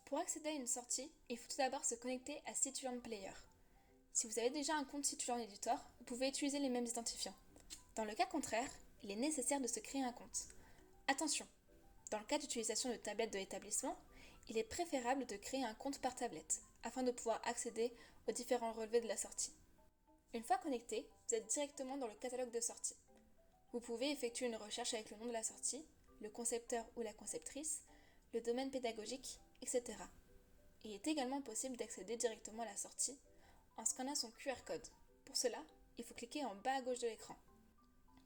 Pour accéder à une sortie, il faut tout d'abord se connecter à Citulearn Player. Si vous avez déjà un compte Citulearn Editor, vous pouvez utiliser les mêmes identifiants. Dans le cas contraire, il est nécessaire de se créer un compte. Attention, dans le cas d'utilisation de tablettes de l'établissement, il est préférable de créer un compte par tablette, afin de pouvoir accéder aux différents relevés de la sortie. Une fois connecté, vous êtes directement dans le catalogue de sortie. Vous pouvez effectuer une recherche avec le nom de la sortie, le concepteur ou la conceptrice, le domaine pédagogique, etc. Il est également possible d'accéder directement à la sortie en scannant son QR code. Pour cela, il faut cliquer en bas à gauche de l'écran.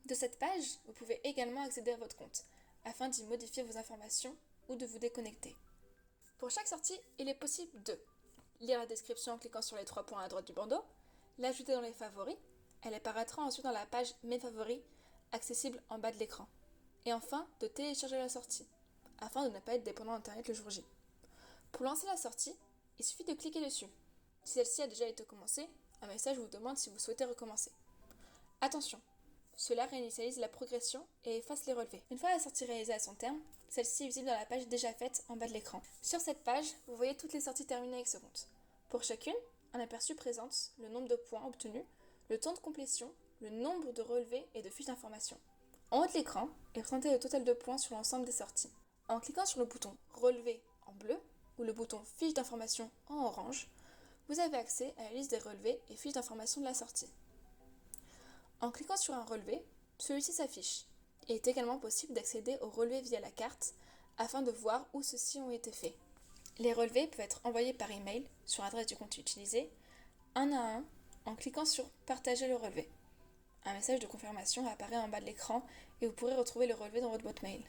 De cette page, vous pouvez également accéder à votre compte, afin d'y modifier vos informations ou de vous déconnecter. Pour chaque sortie, il est possible de lire la description en cliquant sur les 3 points à droite du bandeau, l'ajouter dans les favoris, elle apparaîtra ensuite dans la page Mes favoris, accessible en bas de l'écran. Et enfin, de télécharger la sortie, afin de ne pas être dépendant d'Internet le jour J. Pour lancer la sortie, il suffit de cliquer dessus. Si celle-ci a déjà été commencée, un message vous demande si vous souhaitez recommencer. Attention, cela réinitialise la progression et efface les relevés. Une fois la sortie réalisée à son terme, celle-ci est visible dans la page déjà faite en bas de l'écran. Sur cette page, vous voyez toutes les sorties terminées avec ce compte. Pour chacune, un aperçu présente le nombre de points obtenus, le temps de complétion, le nombre de relevés et de fiches d'information. En haut de l'écran est présenté le total de points sur l'ensemble des sorties. En cliquant sur le bouton Relevé en bleu ou le bouton Fiches d'information en orange, vous avez accès à la liste des relevés et fiches d'information de la sortie. En cliquant sur un relevé, celui-ci s'affiche. Il est également possible d'accéder aux relevés via la carte afin de voir où ceux-ci ont été faits. Les relevés peuvent être envoyés par email sur l'adresse du compte utilisé, un à un, en cliquant sur Partager le relevé. Un message de confirmation apparaît en bas de l'écran et vous pourrez retrouver le relevé dans votre boîte mail.